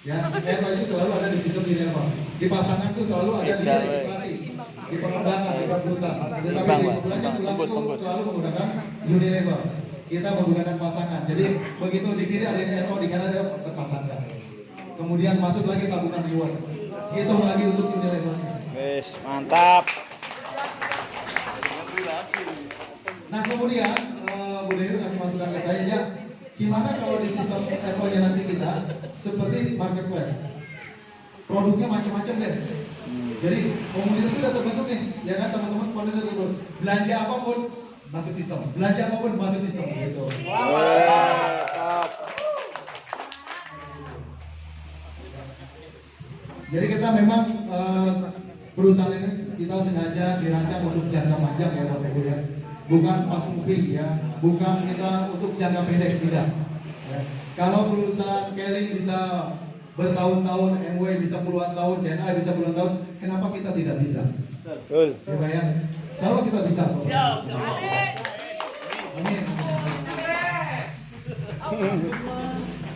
A: Ya, RO itu selalu ada di sistem unilevel. Di pasangan itu selalu ada di registrasi, di pengembangan, di perekrutan. Tetapi di belanja ulang itu selalu menggunakan unilevel. Kita menggunakan pasangan. Jadi begitu di kiri ada yang RO, di kanan ada terpasangkan. Kemudian masuk lagi tabungan reward. Hitung lagi untuk unilevelnya.
D: Wes, mantap.
A: Nah kemudian Bu Dewi kasih masukan ke saya, ya gimana kalau di sistem RO-nya nanti kita seperti marketplace, produknya macam-macam deh. Jadi komunitas itu udah terbentuk nih, ya kan teman-teman, komunitas itu belanja apapun masuk sistem, belanja apapun masuk sistem gitu.
D: Mantap.
A: Jadi kita memang perusahaan ini kita sengaja dirancang untuk jangka panjang ya Bapak Ibu ya. Bukan pas moving ya, bukan kita untuk jangka pendek, tidak. Ya. Kalau perusahaan Kelly bisa bertahun-tahun, MW bisa puluhan tahun, CNA bisa puluhan tahun, kenapa kita tidak bisa?
D: Betul.
A: Ya Pak ya, insya kita bisa. Amin.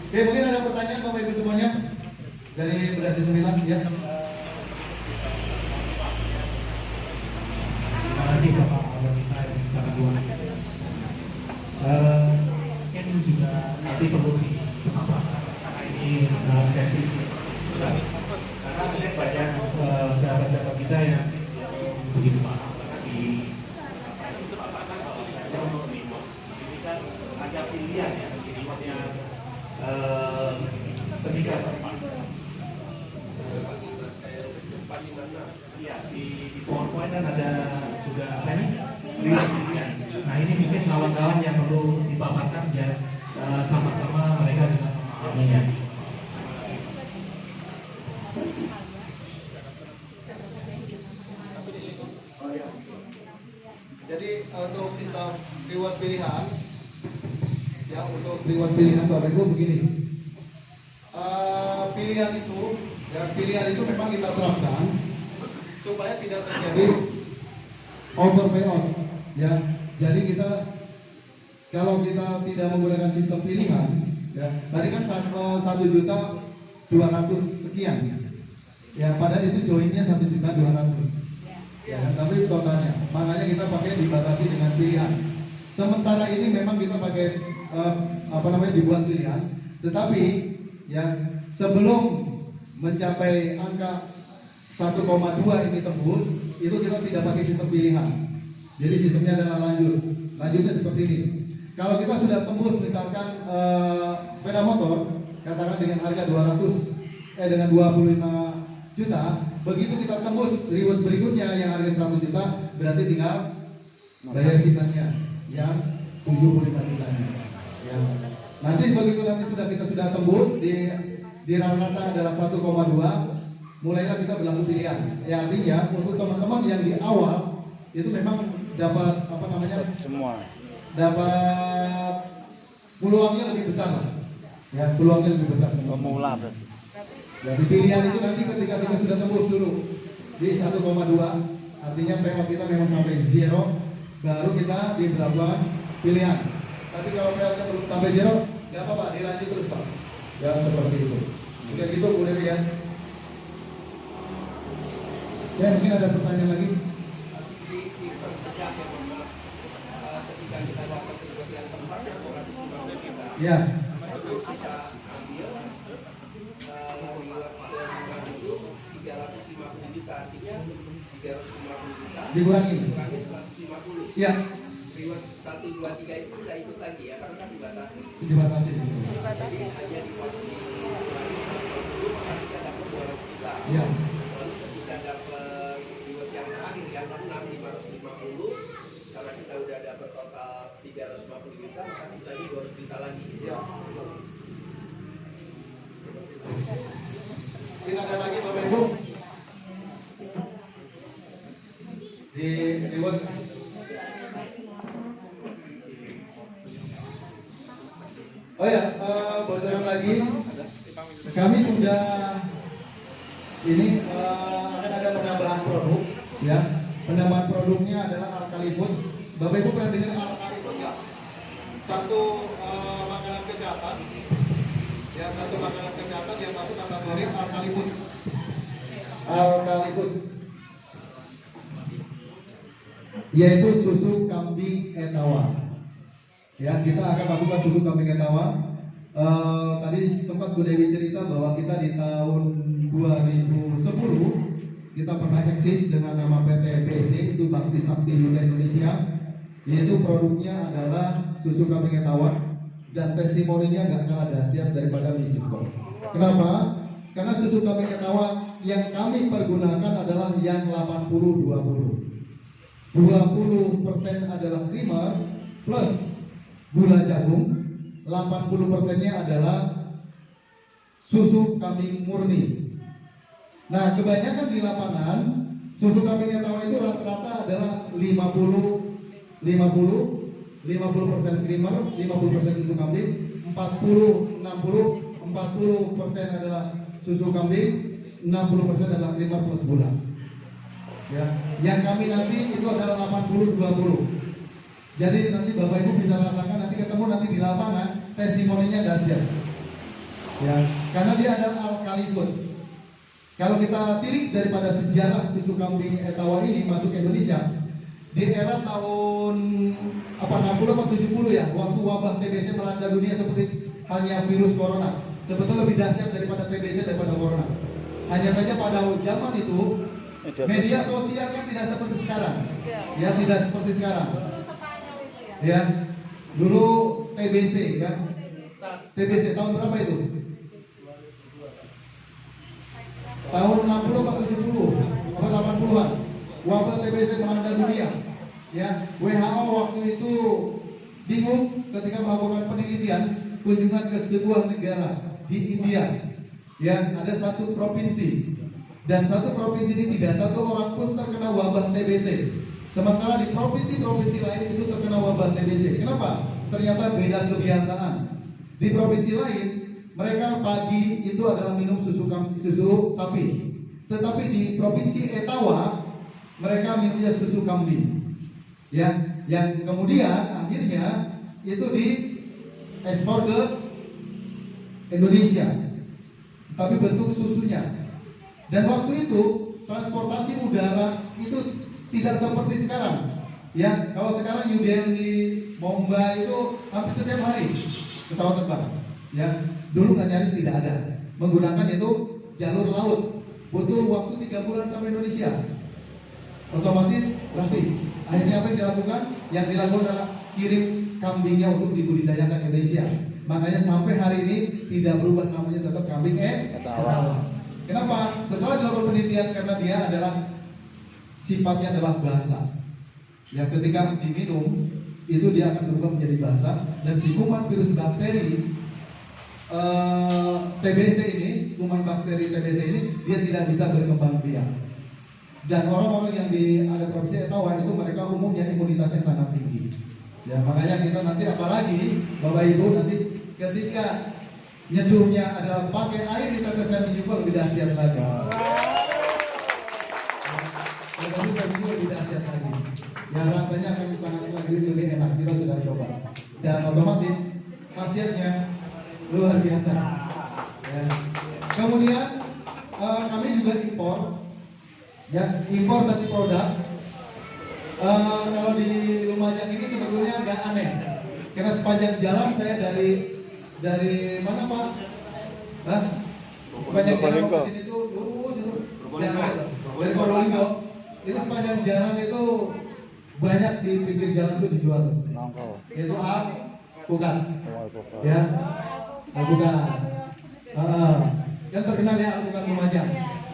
A: Oke, mungkin ada pertanyaan Bapak Ibu semuanya dari Beras 9 ya.
F: Terima kasih Bapak Wanita yang sangat luar biasa. Mungkin juga nanti perlu ditambahkan karena ini sesi karena banyak kita yang begitu paham karena di
C: Ini kan ada pilihan ya, remote-nya
F: ketika
C: Iya,
F: di PowerPoint kan ada juga apa ini pilihan. Nah ini mungkin kawan-kawan yang perlu dipaparkan ya sama-sama mereka dengan memahaminya.
A: Oh ya. Jadi untuk sistem reward pilihan, ya untuk reward pilihan Bapak Ibu begini. Pilihan itu memang kita terapkan supaya tidak terjadi over payout. Ya, jadi kalau kita tidak menggunakan sistem pilihan, ya tadi kan 1.200.000 sekian. Ya, padahal itu joinnya 1.200.000. Ya, tapi totalnya, makanya kita pakai dibatasi dengan pilihan. Sementara ini memang kita pakai dibuat pilihan, tetapi ya sebelum mencapai angka 1,2 ini tembus, itu kita tidak pakai sistem pilihan. Jadi sistemnya adalah lanjutnya seperti ini. Kalau kita sudah tembus misalkan sepeda motor, katakan dengan harga 25 juta, begitu kita tembus reward berikutnya yang harga 100 juta, berarti tinggal bayar sisanya yang 75 jutanya. Ya. Nanti begitu kita sudah tembus di rata-rata adalah 1,2, mulailah kita berlaku pilihan. Ya, artinya untuk teman-teman yang di awal itu memang dapat
D: Semua.
A: dapat peluangnya lebih besar lah. Ya, peluangnya lebih besar.
D: Pemula berarti.
A: Jadi pilihan itu nanti ketika kita sudah tembus dulu di 1,2, artinya payout kita memang sampai zero, baru kita diberlakukan pilihan. Tapi kalau payoutnya belum sampai zero, nggak apa-apa, dilanjut terus Pak. Ya seperti itu. Jika gitu boleh ya. Ya mungkin ada pertanyaan lagi.
C: dipertegas ya Bapak. Ketika kita dapat reward yang tempat yang 250 kita.
A: Ya.
C: Kita ambil reward termurah itu 350 juta, artinya 350 juta
A: Dikurangi.
C: dikurangi 150.
A: Ya.
C: Reward 1, 2, 3 itu tidak ikut lagi ya, karena kan dibatasi.
A: Dibatasi.
C: Jadi hanya dikurangi 150, maka kita dapat 200 juta.
A: Ya.
C: Lalu ketika dapat reward yang terakhir yang 6, 550, karena kita udah dapat total 350 juta, maka sisanya 200 juta lagi.
A: Ya. Mungkin ada lagi Bapak Ibu di reward. Oh ya, bocoran lagi. Kami sudah akan ada penambahan produk, ya. Penambahan produknya adalah Alkalifood. Bapak Ibu pernah dengar Alkalifood nggak? Satu makanan kesehatan, ya satu makanan kesehatan yang masuk kategori Alkalifood. Alkalifood, yaitu susu kambing etawa. Ya, kita akan masukkan susu kambing etawa. Tadi sempat Bu Dewi cerita bahwa kita di tahun 2010 kita pernah eksis dengan nama PT BC, itu Bakti Sakti Yuda Indonesia, yaitu produknya adalah susu kambing etawa dan testimoninya nggak kalah dahsyat daripada Misuko. Kenapa? Karena susu kambing etawa yang kami pergunakan adalah yang 80-20. 20% adalah creamer plus gula jagung, 80%-nya adalah susu kambing murni. Nah, kebanyakan di lapangan susu kambing etawa itu rata-rata adalah 50% creamer, 50% susu kambing, 40% adalah susu kambing, 60% adalah creamer plus gula. Ya, yang kami nanti itu adalah 80-20. Jadi nanti Bapak Ibu bisa rasakan, nanti ketemu nanti di lapangan, testimoninya dahsyat. Ya, karena dia adalah Alkalifood. Kalau kita tilik daripada sejarah susu kambing etawa ini masuk ke Indonesia di era tahun 60 atau 70 ya, waktu wabah TBC melanda dunia seperti halnya virus corona. Sebetulnya lebih dahsyat daripada TBC daripada corona. Hanya saja pada zaman itu Media sosial kan tidak seperti sekarang.
B: Iya.
A: Ya, tidak seperti sekarang.
B: Dulu Spanyol itu ya.
A: Ya. Dulu TBC ya. TBC tahun berapa itu? Tahun 60 atau 70 atau 80-an. Wabah TBC melanda dunia. Ya, WHO waktu itu bingung ketika melakukan penelitian kunjungan ke sebuah negara di India. Ya, ada satu provinsi. Dan satu provinsi ini tidak satu orang pun terkena wabah TBC. Sementara di provinsi-provinsi lain itu terkena wabah TBC. Kenapa? Ternyata beda kebiasaan. Di provinsi lain, mereka pagi itu adalah minum susu sapi. Tetapi di provinsi Etawa, mereka minumnya susu kambing. Ya, yang kemudian akhirnya itu diekspor ke Indonesia. Tapi bentuk susunya. Dan waktu itu transportasi udara itu tidak seperti sekarang. Ya, kalau sekarang New Delhi, Mumbai itu hampir setiap hari pesawat terbang. Ya, dulu nggak nyaris tidak ada. Menggunakan itu jalur laut. Butuh waktu 3 bulan sampai Indonesia. Otomatis berarti akhirnya apa yang dilakukan? Yang dilakukan adalah kirim kambingnya untuk dibudidayakan ke Indonesia. Makanya sampai hari ini tidak berubah namanya, tetap kambing Etawa. Kenapa? Setelah dilakukan penelitian karena dia adalah sifatnya adalah basah. Ya, ketika diminum itu dia akan berubah menjadi basah dan si kuman virus bakteri TBC ini, kuman bakteri TBC ini dia tidak bisa berkembang biak. Dan orang-orang yang ada provinsi Etawa itu mereka umumnya imunitasnya sangat tinggi. Ya, makanya kita nanti apalagi Bapak Ibu nanti ketika nyeduhnya adalah pakai air di tetesan juga lebih dahsyat lagi. Lebih dahsyat lagi. Ya, rasanya akan sangat lebih enak. Kita sudah coba. Dan otomatis khasiatnya luar biasa. Ya. Kemudian kami juga impor. Ya, impor satu produk. Kalau di Lumajang ini sebetulnya agak aneh. Karena sepanjang jalan saya dari mana Pak? Hah? Sepanjang jalan ke sini itu lurus itu. Dari Probolinggo. Itu sepanjang jalan itu banyak di pinggir jalan itu dijual.
D: Nongkrong.
A: Itu bukan. Ya. Bukan. Yang terkenal ya bukan Lumajang.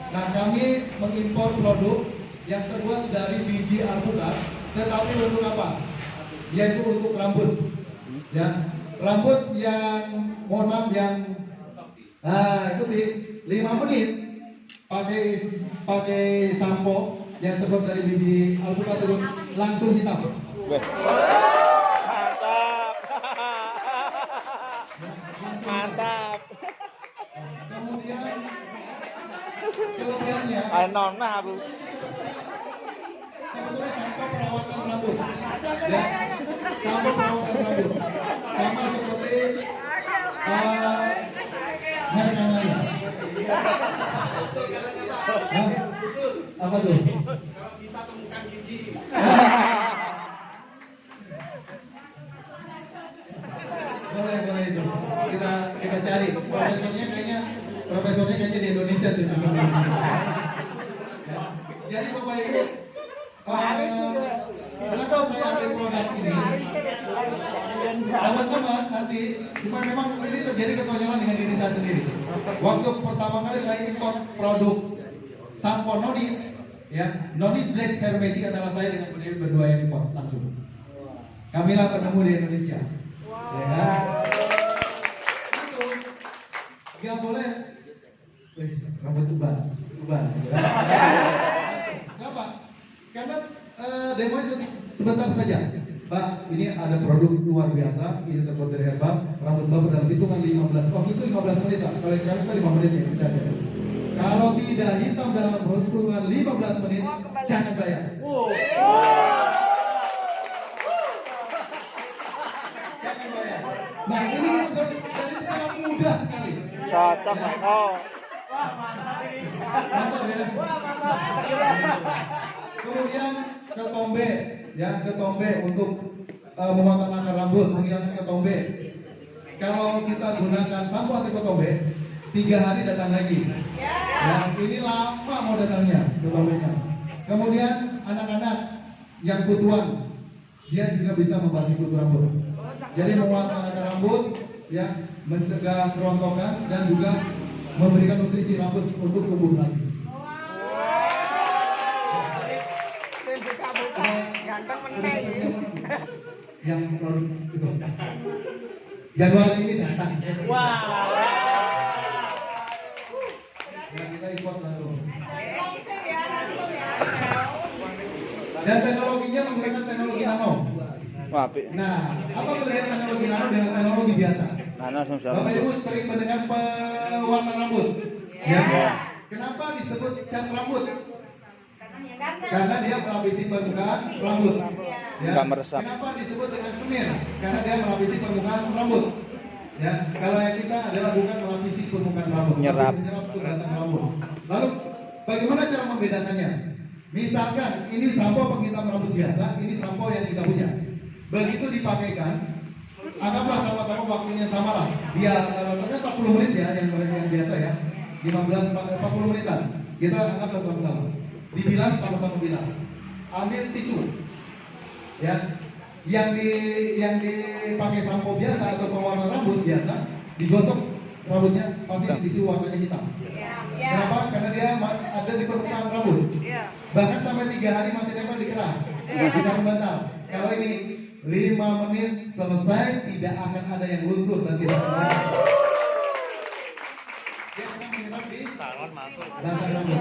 A: Nah, kami mengimpor produk yang terbuat dari biji alpukat, tetapi untuk apa? Yaitu untuk rambut. Ya, rambut yang mohon maaf yang ikuti 5 menit pakai sampo yang terbuat dari biji alpukat itu langsung hitam.
D: Mantap.
A: Kemudian kelebihannya
D: Nona aku.
A: sebetulnya sampo perawatan rambut. Ya, sampo perawatan rambut. Sama seperti merek yang lain. Hah? Apa tuh?
C: Kalau bisa temukan gigi.
A: Boleh itu. Kita cari. Profesornya kayaknya di Indonesia tuh bisa ya. Jadi Bapak Ibu, kenapa saya ambil produk ini? Teman-teman nanti, cuma memang ini terjadi kekonyolan dengan diri saya sendiri. Waktu pertama kali saya impor produk sampo Noni, ya, Noni Black Hair Magic adalah saya dengan Bu Dewi berdua yang impor langsung. Kamilah penemu di Indonesia, ya kan? Itu nggak boleh. Rambut uban. Kenapa? Karena demo sebentar saja. Pak, ini ada produk luar biasa, ini terbuat dari herbal, rambut bapak dalam hitungan 15. Oh, itu 15 menit, Pak. Kalau sekarang kita 5 menit ya, udah aja. Kalau tidak hitam dalam hitungan 15 menit, jangan bayar. Jangan bayar. Nah, ini sangat mudah sekali.
D: Cocok kok.
A: Mantap ya. Kemudian ketombe, ya ketombe untuk memotong akar rambut, menghilangkan ketombe. Kalau kita gunakan sampo anti ketombe, 3 hari datang lagi. Ya, ini lama mau datangnya ke babaynya. Kemudian anak-anak yang kutuan, dia juga bisa membasuh kutu rambut. Jadi menguatkan akar rambut, ya, mencegah kerontokan dan juga memberikan nutrisi rambut untuk tumbuh lagi. Yang produk itu Januari ini datang. Ya, kita import langsung. Dan teknologinya menggunakan teknologi nano.
D: Wah, apik.
A: Nah, apa perbedaan teknologi nano dengan teknologi biasa?
D: Nano sama
A: Bapak Ibu sering mendengar pewarna rambut, ya? Kenapa disebut cat rambut? Karena dia melapisi permukaan rambut. Ya.
D: Nggak meresap.
A: Kenapa disebut dengan semir? Karena dia melapisi permukaan rambut. Ya, kalau yang kita adalah bukan melapisi permukaan rambut,
D: Menyerap.
A: tapi menyerap ke batang rambut. Lalu, bagaimana cara membedakannya? Misalkan ini sampo penghitam rambut biasa, ini sampo yang kita punya. Begitu dipakaikan, anggaplah sama-sama waktunya sama lah. Dia rata-rata 40 menit ya, yang biasa ya, 40 menitan. Kita anggap sama-sama. Dibilas sama-sama bilas. Ambil tisu, ya, yang dipakai sampo biasa atau pewarna rambut biasa, digosok rambutnya pasti di tisu warnanya hitam. Kenapa? Karena dia ada di permukaan rambut. Bahkan sampai 3 hari masih nempel di kerah, bisa membantal. Kalau ini 5 menit selesai, tidak akan ada yang luntur dan tidak akan dia akan menyerap di batang rambut.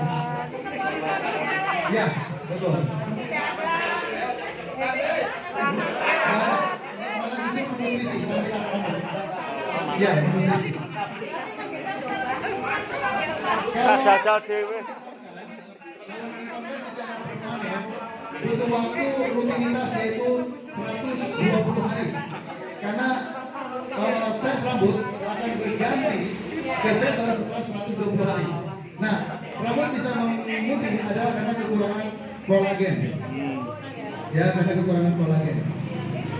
A: Ya, betul. Malah justru menutrisi sampai akar rambut. Ya, menutrisi.
D: Jajal dewe.
A: Kalau mengimpor secara permanen, butuh waktu rutinitas yaitu 120 hari. Karena set rambut akan berganti ke set baru setelah 120 hari. Nah, rambut bisa memutih adalah karena kekurangan kolagen. Ya, karena kekurangan kolagen.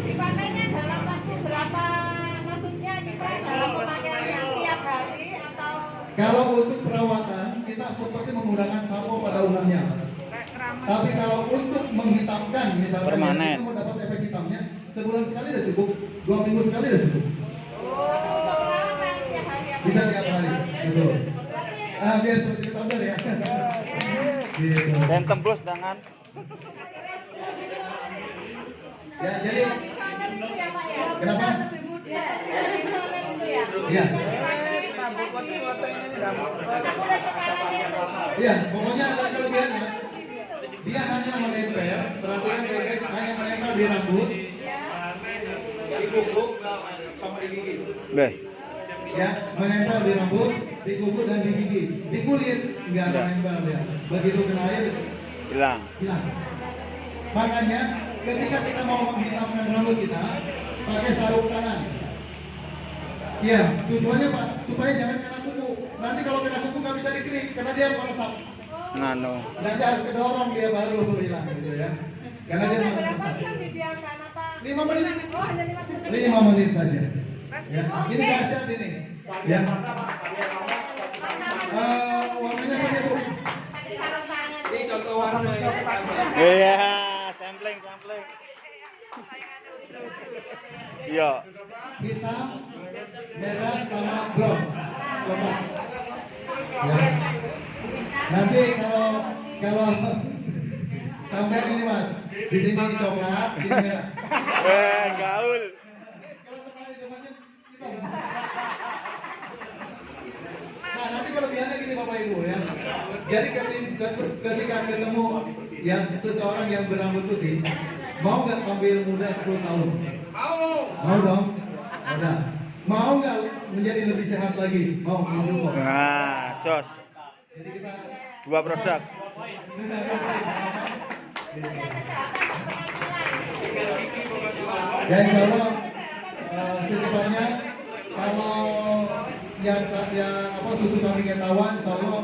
B: Dipakainya dalam waktu berapa? Maksudnya kita dalam pemakaian yang tiap hari atau?
A: Kalau untuk perawatan kita seperti menggunakan sampo pada umumnya. Tapi kalau untuk menghitamkan misalnya
D: Permanen.
A: kita mau dapat efek hitamnya, sebulan sekali udah cukup, 2 minggu sekali udah cukup. Bisa tiap hari, betul. Biar seperti toner ya. Gitu.
D: Dan tembus dengan
A: Ya, jadi kenapa? Iya. Iya, pokoknya ada kelebihannya. Dia hanya menempel, peraturan baik-baik hanya menempel di rambut, di kuku, sama di gigi.
D: Beh.
A: Ya, menempel di rambut, di kuku dan di gigi. Di kulit nggak menempel ya. Begitu kena air,
D: Hilang.
A: hilang. Makanya ketika kita mau menghitamkan rambut kita, pakai sarung tangan. Iya, tujuannya Pak, supaya jangan kena kuku. Nanti kalau kena kuku nggak bisa dikerik karena dia meresap.
D: Nano.
A: Nanti harus kedorong dia baru hilang gitu ya. Karena dia
B: Berapa
A: meresap.
B: jam didiamkan apa?
A: 5 menit.
B: Oh, hanya 5 menit.
A: 5 menit saja. Ya, ini dahsyat ini. Ya. Warnanya apa Bu?
C: Ini contoh warna yang pertama.
D: Iya, sampling. Iya.
A: Hitam, merah sama bronze. Coba. Ya. Nanti kalau sampai ini Mas, di sini coklat, di sini merah.
D: Gaul.
A: Kalau terbalik depannya hitam. Nah, nanti kelebihannya gini Bapak Ibu ya. Jadi ketika ketemu yang seseorang yang berambut putih, mau nggak tampil muda 10 tahun? Mau dong? Udah. Mau nggak menjadi lebih sehat lagi? Mau dong.
D: Nah, jos.
A: Jadi kita
D: 2 produk.
A: Ya insya Allah secepatnya kalau yang susu kambing tawan insya Allah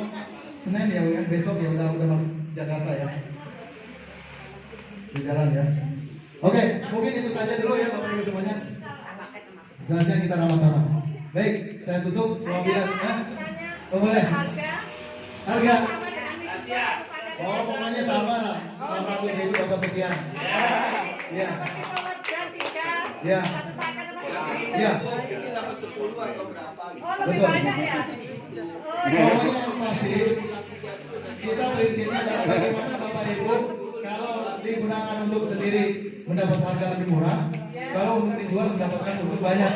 A: Senin ya besok ya udah masuk Jakarta ya di jalan ya. Oke, mungkin itu saja dulu ya Bapak Ibu semuanya. Selanjutnya kita ramah-ramah. Baik, saya tutup. Wabillahi Oh, boleh. Harga.
B: sama dengan misi kepada
A: Oh, pokoknya sama lah. 600.000 apa sekian. Iya.
B: seperti pemegang 3
A: Iya.
B: satu takan apa
A: Iya.
C: Ini dapat 10 atau berapa gitu.
B: Oh, lebih
A: Betul.
B: banyak ya? Oh, iya.
A: Pokoknya yang pasti kita prinsipnya adalah bagaimana Bapak Ibu kalau digunakan untuk sendiri mendapat harga lebih murah, kalau untuk dijual mendapatkan untung banyak.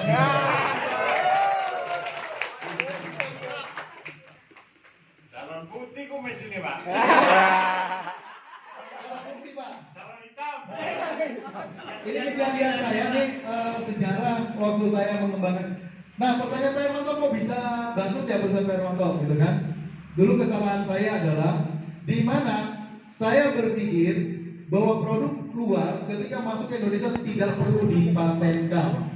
E: Calon putih kumis ini, Pak.
A: Kalau bukti Pak,
E: Calon hitam.
A: ini kejadian saya nih sejarah waktu saya mengembangkan. Nah, pertanyaan Pak Hermanto kok bisa bangkrut ya perusahaan Pak Hermanto gitu kan? Dulu kesalahan saya adalah di mana saya berpikir bahwa produk luar ketika masuk ke Indonesia tidak perlu dipatenkan.